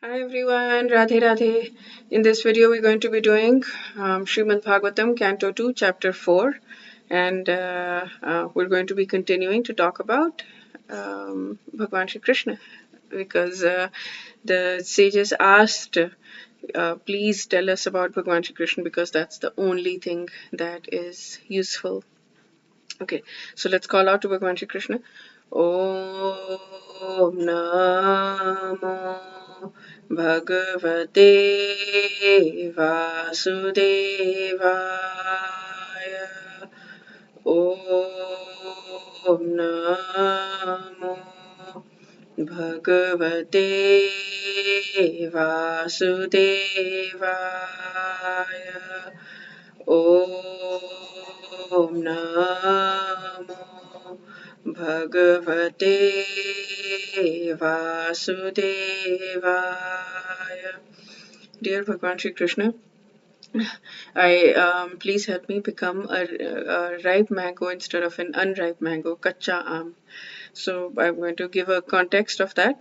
Hi everyone, Radhe Radhe. In this video, we're going to be doing Srimad Bhagavatam, Canto 2, Chapter 4, and we're going to be continuing to talk about Bhagwan Shri Krishna because the sages asked, please tell us about Bhagwan Shri Krishna because that's the only thing that is useful. Okay, so let's call out to Bhagwan Shri Krishna. Om Namo Bhagavate Vasudevaya. Om Namo Bhagavate Vasudevaya. Om Namo Bhagavate Vasudevaya. Dear Bhagwan Shri Krishna, I please help me become a ripe mango instead of an unripe mango, kacha aam. So I'm going to give a context of that.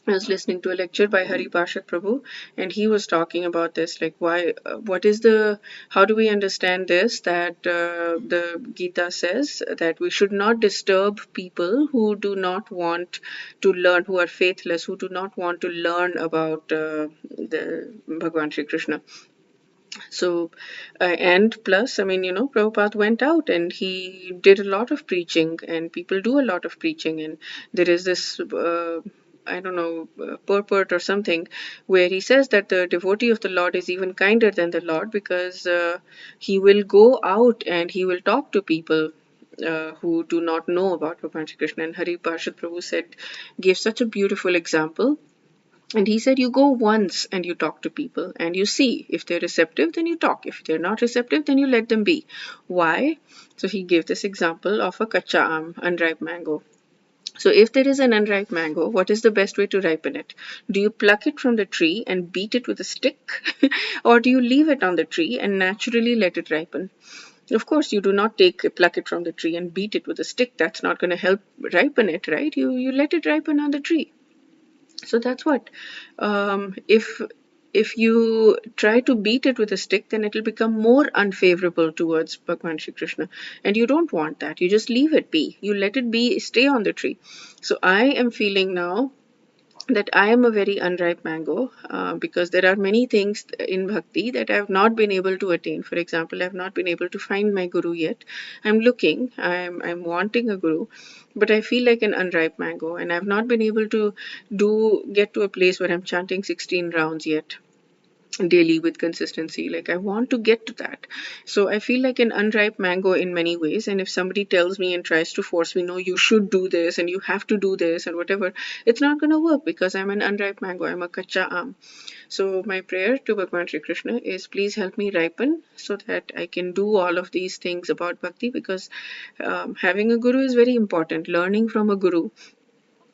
I was listening to a lecture by Hari Parshad Prabhu, and he was talking about this, like how do we understand this? That the Gita says that we should not disturb people who do not want to learn, who are faithless, who do not want to learn about the Bhagwan Shri Krishna. So, and plus, I mean, Prabhupada went out and he did a lot of preaching, and people do a lot of preaching. And there is this, I don't know, purport or something, where he says that the devotee of the Lord is even kinder than the Lord because he will go out and he will talk to people. Who do not know about Bhagwan Shri Krishna. And Hari Parshad Prabhu gave such a beautiful example, and he said, you go once and you talk to people and you see if they're receptive, then you talk. If they're not receptive, then you let them be. Why? So he gave this example of a kacha aam, unripe mango. So if there is an unripe mango, what is the best way to ripen it? Do you pluck it from the tree and beat it with a stick? Or do you leave it on the tree and naturally let it ripen? Of course, you do not pluck it from the tree and beat it with a stick. That's not going to help ripen it, right? You let it ripen on the tree. So that's what. If you try to beat it with a stick, then it'll become more unfavorable towards Bhagwan Shri Krishna. And you don't want that. You just leave it be. You let it be, stay on the tree. So I am feeling now that I am a very unripe mango because there are many things in bhakti that I have not been able to attain. For example, I have not been able to find my guru yet. I'm looking, I'm wanting a guru, but I feel like an unripe mango, and I've not been able to get to a place where I'm chanting 16 rounds yet daily with consistency. Like, I want to get to that. So I feel like an unripe mango in many ways, and if somebody tells me and tries to force me, no, you should do this and you have to do this and whatever, it's not going to work because I'm an unripe mango. I'm a kacha aam. So my prayer to Bhagwan Shri Krishna is, please help me ripen so that I can do all of these things about bhakti, because having a guru is very important. Learning from a guru,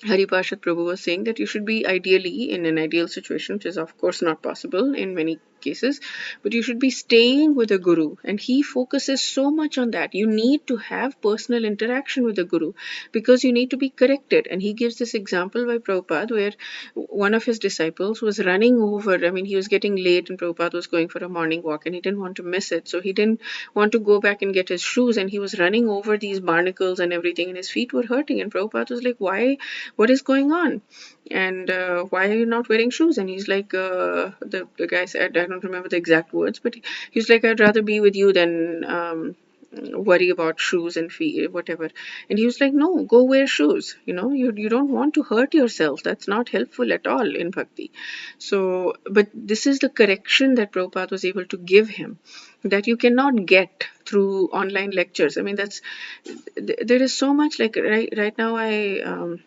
Hari Parshad Prabhu was saying that you should be ideally in an ideal situation, which is of course not possible in many cases, but you should be staying with a guru, and he focuses so much on that. You need to have personal interaction with the guru because you need to be corrected. And he gives this example by Prabhupada where one of his disciples was running over, I mean, he was getting late and Prabhupada was going for a morning walk and he didn't want to miss it, so he didn't want to go back and get his shoes, and he was running over these barnacles and everything, and his feet were hurting, and Prabhupada was like, why, what is going on? And why are you not wearing shoes? And he's like, the guy said, I don't remember the exact words, but he's like, I'd rather be with you than worry about shoes and feet, whatever. And he was like, no, go wear shoes. You don't want to hurt yourself. That's not helpful at all in bhakti. So, but this is the correction that Prabhupada was able to give him, that you cannot get through online lectures. I mean, there is so much, like right now I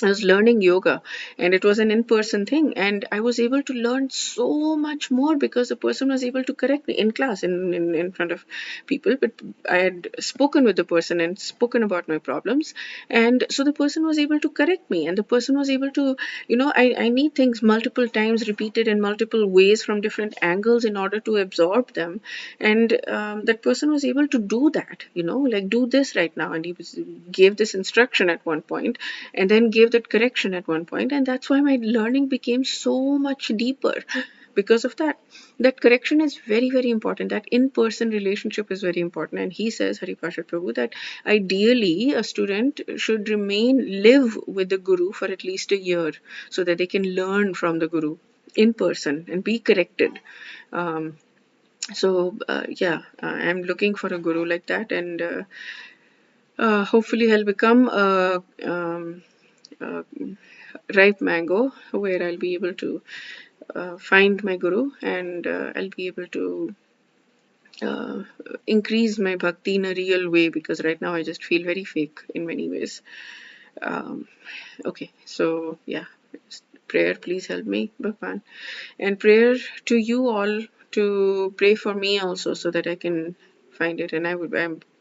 was learning yoga, and it was an in-person thing, and I was able to learn so much more because the person was able to correct me in class, in front of people. But I had spoken with the person and spoken about my problems, and so the person was able to correct me, and the person was able to, I need things multiple times repeated in multiple ways from different angles in order to absorb them. And that person was able to do that, like, do this right now, and gave this instruction at one point, and then gave that correction at one point, and that's why my learning became so much deeper because of that. That correction is very, very important. That in-person relationship is very important. And he says, Haripasha Prabhu, that ideally a student should live with the Guru for at least a year so that they can learn from the Guru in person and be corrected. I'm looking for a Guru like that, and hopefully I'll become a ripe mango where I'll be able to find my Guru, and I'll be able to uh, increase my bhakti in a real way, because right now I just feel very fake in many ways. Um, okay, so yeah, prayer, please help me, Bhagwan. And prayer to you all to pray for me also so that I can find it. And I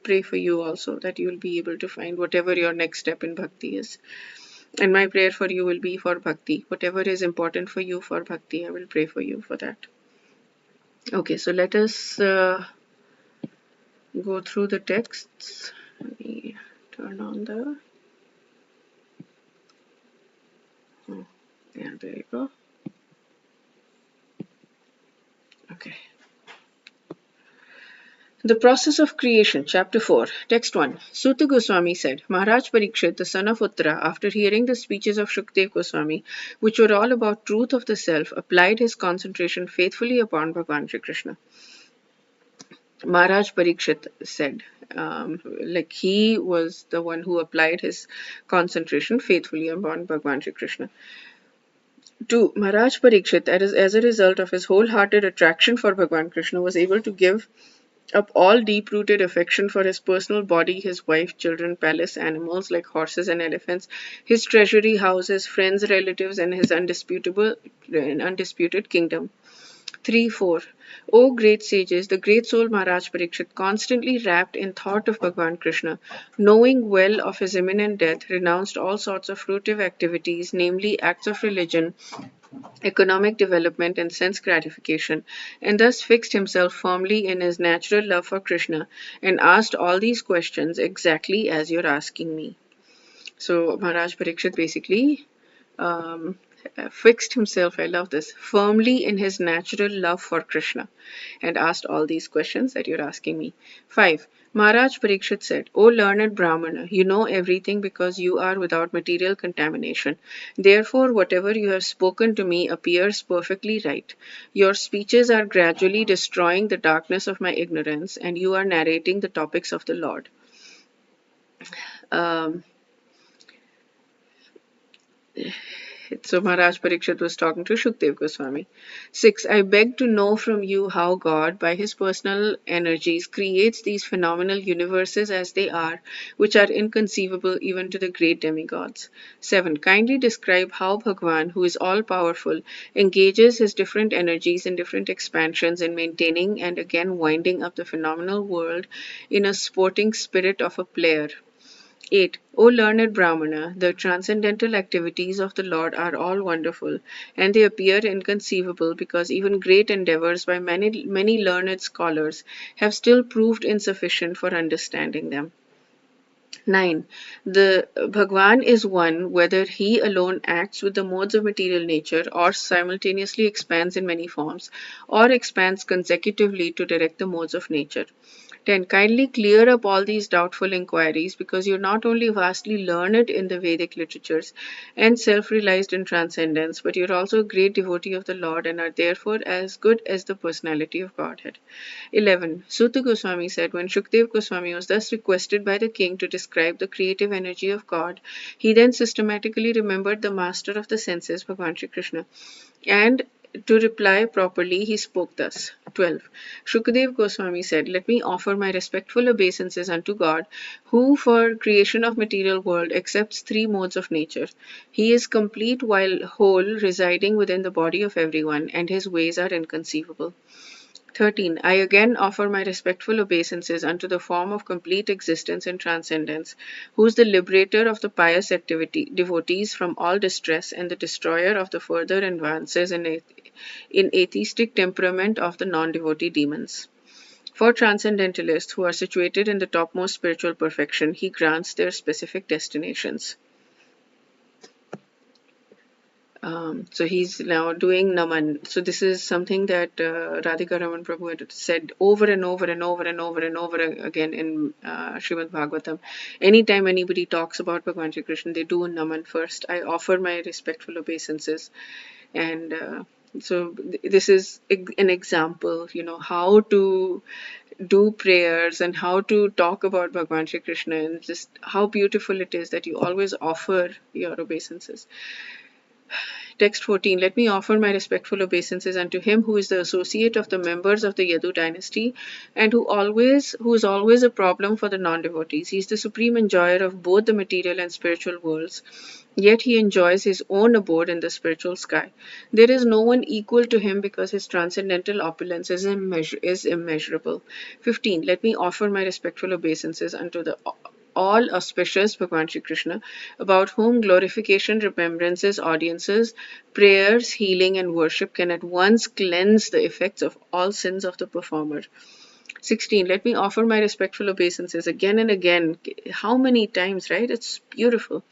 pray for you also that you will be able to find whatever your next step in bhakti is. And my prayer for you will be for bhakti. Whatever is important for you for bhakti, I will pray for you for that. Okay, so let us go through the texts. Let me turn on the... Oh, yeah, there you go. Okay. The process of creation, chapter 4, text 1. Suta Goswami said, Maharaj Parikshit, the son of Uttara, after hearing the speeches of Shukdev Goswami, which were all about truth of the self, applied his concentration faithfully upon Bhagavan Shri Krishna. Maharaj Parikshit said, like he was the one who applied his concentration faithfully upon Bhagavan Shri Krishna. 2. Maharaj Parikshit, as a result of his wholehearted attraction for Bhagavan Krishna, was able to give up all deep-rooted affection for his personal body, his wife, children, palace, animals like horses and elephants, his treasury houses, friends, relatives, and his undisputed kingdom. 3, 4. O great sages, the great soul Maharaj Parikshit, constantly wrapped in thought of Bhagavan Krishna, knowing well of his imminent death, renounced all sorts of fruitive activities, namely acts of religion, economic development, and sense gratification, and thus fixed himself firmly in his natural love for Krishna and asked all these questions exactly as you're asking me. So Maharaj Parikshit basically um, fixed himself, I love this, firmly in his natural love for Krishna and asked all these questions that you're asking me. 5. Maharaj Parikshit said, O learned Brahmana, you know everything because you are without material contamination. Therefore, whatever you have spoken to me appears perfectly right. Your speeches are gradually destroying the darkness of my ignorance, and you are narrating the topics of the Lord. Um, So Maharaj Parikshit was talking to Shukdev Goswami. 6. I beg to know from you how God, by his personal energies, creates these phenomenal universes as they are, which are inconceivable even to the great demigods. 7. Kindly describe how Bhagwan, who is all-powerful, engages his different energies in different expansions in maintaining and again winding up the phenomenal world in a sporting spirit of a player. 8. O learned Brahmana, the transcendental activities of the Lord are all wonderful, and they appear inconceivable because even great endeavors by many learned scholars have still proved insufficient for understanding them. 9. The Bhagwan is one whether he alone acts with the modes of material nature or simultaneously expands in many forms or expands consecutively to direct the modes of nature. 10. Kindly clear up all these doubtful inquiries because you're not only vastly learned in the Vedic literatures and self-realized in transcendence, but you're also a great devotee of the Lord and are therefore as good as the personality of Godhead. 11. Suta Goswami said, when Shukdev Goswami was thus requested by the king to describe the creative energy of God, he then systematically remembered the master of the senses, Bhagavan Shri Krishna, and to reply properly, he spoke thus. 12. Shukdev Goswami said, let me offer my respectful obeisances unto God, who for creation of material world accepts three modes of nature. He is complete while whole, residing within the body of everyone, and his ways are inconceivable. 13. I again offer my respectful obeisances unto the form of complete existence and transcendence, who is the liberator of the pious devotees from all distress and the destroyer of the further advances in atheistic temperament of the non-devotee demons. For transcendentalists who are situated in the topmost spiritual perfection, he grants their specific destinations. So he's now doing Naman. So this is something that Radhika Raman Prabhu had said over and over and over and over and over again in Srimad Bhagavatam. Anytime anybody talks about Bhagwan Shri Krishna, they do Naman first. I offer my respectful obeisances. And so this is an example, how to do prayers and how to talk about Bhagwan Shri Krishna, and just how beautiful it is that you always offer your obeisances. Text 14. Let me offer my respectful obeisances unto him who is the associate of the members of the Yadu dynasty, and who is always a problem for the non-devotees. He is the supreme enjoyer of both the material and spiritual worlds. Yet he enjoys his own abode in the spiritual sky. There is no one equal to him because his transcendental opulence is immeasurable. 15. Let me offer my respectful obeisances unto the all auspicious Bhagwan Shri Krishna, about whom glorification, remembrances, audiences, prayers, healing, and worship can at once cleanse the effects of all sins of the performer. 16. Let me offer my respectful obeisances again and again. How many times, right? It's beautiful.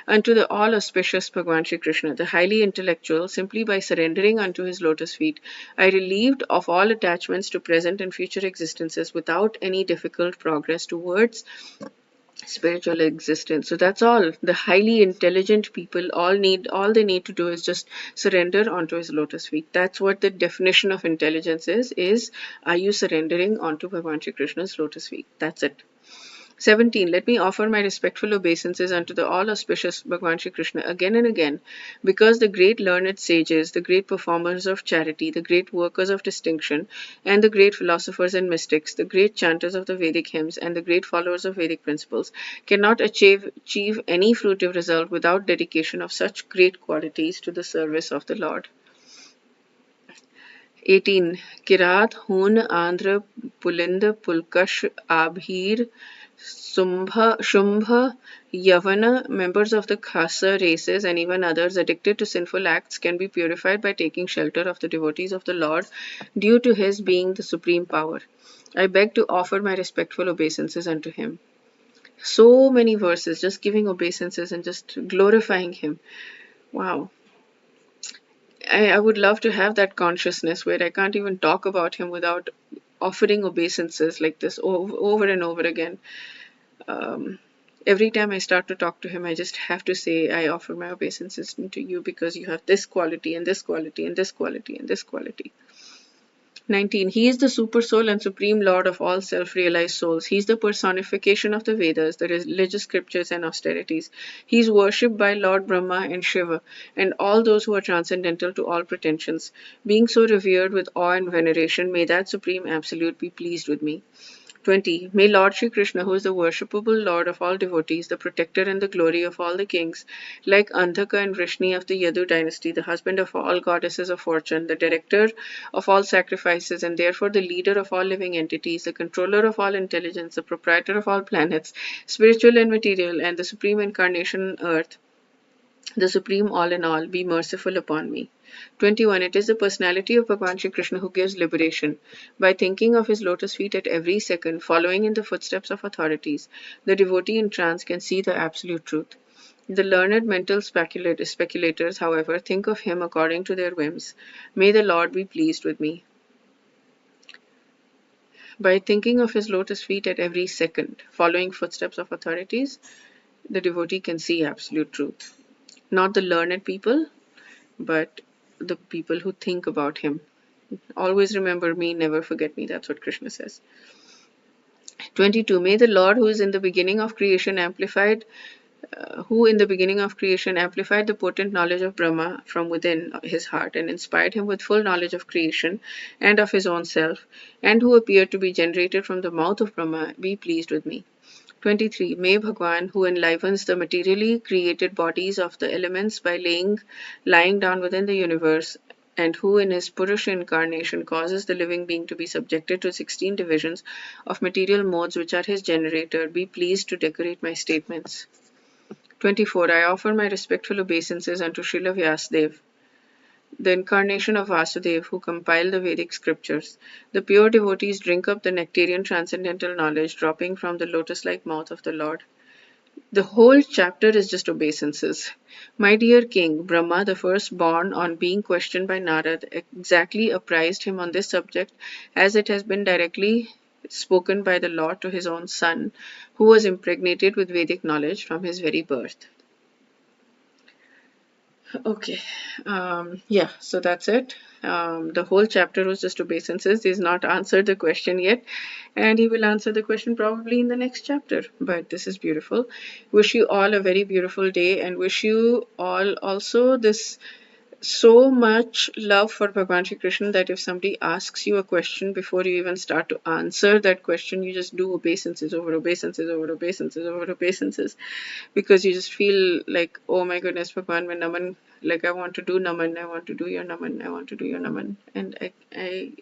Unto the all auspicious Bhagwan Shri Krishna, the highly intellectual, simply by surrendering unto his lotus feet, I relieved of all attachments to present and future existences without any difficult progress towards spiritual existence. So that's all. The highly intelligent people all they need to do is just surrender onto his lotus feet. That's what the definition of intelligence is are you surrendering onto Bhagwan Shri Krishna's lotus feet? That's it. 17. Let me offer my respectful obeisances unto the all auspicious Bhagwan Shri Krishna again and again, because the great learned sages, the great performers of charity, the great workers of distinction, and the great philosophers and mystics, the great chanters of the Vedic hymns, and the great followers of Vedic principles, cannot achieve any fruitive result without dedication of such great qualities to the service of the Lord. 18. Kirat, Hun, Andhra, Pulind, Pulkash, Abhir, Shumbha, Yavana, members of the Khasa races, and even others addicted to sinful acts can be purified by taking shelter of the devotees of the Lord, due to his being the supreme power. I beg to offer my respectful obeisances unto him. So many verses, just giving obeisances and just glorifying him. Wow. I would love to have that consciousness where I can't even talk about him without offering obeisances like this over and over again. Every time I start to talk to him, I just have to say, I offer my obeisances to you because you have this quality and this quality and this quality and this quality. 19. He is the super soul and supreme lord of all self-realized souls. He is the personification of the Vedas, the religious scriptures and austerities. He is worshipped by Lord Brahma and Shiva and all those who are transcendental to all pretensions. Being so revered with awe and veneration, may that supreme absolute be pleased with me. 20. May Lord Shri Krishna, who is the worshipable Lord of all devotees, the protector and the glory of all the kings, like Andhaka and Vrishni of the Yadu dynasty, the husband of all goddesses of fortune, the director of all sacrifices, and therefore the leader of all living entities, the controller of all intelligence, the proprietor of all planets, spiritual and material, and the supreme incarnation on earth, the supreme all in all, be merciful upon me. 21. It is the personality of Bhagwan Shri Krishna who gives liberation. By thinking of his lotus feet at every second, following in the footsteps of authorities, the devotee in trance can see the absolute truth. The learned mental speculators, however, think of him according to their whims. May the Lord be pleased with me. By thinking of his lotus feet at every second, following footsteps of authorities, the devotee can see absolute truth. Not the learned people, but the people who think about him. Always remember me, never forget me. That's what Krishna says. 22. May the Lord, who in the beginning of creation amplified the potent knowledge of Brahma from within his heart and inspired him with full knowledge of creation and of his own self, and who appeared to be generated from the mouth of Brahma, be pleased with me. 23. May Bhagwan, who enlivens the materially created bodies of the elements by lying down within the universe, and who in his Purusha incarnation causes the living being to be subjected to 16 divisions of material modes which are his generator, be pleased to decorate my statements. 24. I offer my respectful obeisances unto Srila Vyasadeva, the incarnation of Vasudeva, who compiled the Vedic scriptures. The pure devotees drink up the nectarian transcendental knowledge dropping from the lotus-like mouth of the Lord. The whole chapter is just obeisances. My dear king, Brahma, the firstborn, on being questioned by Narad, exactly apprised him on this subject as it has been directly spoken by the Lord to his own son, who was impregnated with Vedic knowledge from his very birth. Okay, yeah, so that's it. The whole chapter was just obeisances. He's not answered the question yet, and he will answer the question probably in the next chapter. But this is beautiful. Wish you all a very beautiful day, and wish you all also this so much love for Bhagwan Shri Krishna that if somebody asks you a question before you even start to answer that question, you just do obeisances over obeisances over obeisances over obeisances, because you just feel like, oh my goodness, Bhagwan, mein naman, like I want to do naman, I want to do your naman, I want to do your naman, and I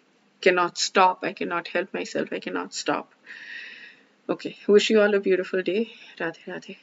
cannot stop, I cannot help myself, I cannot stop. Okay, wish you all a beautiful day. Radhe Radhe.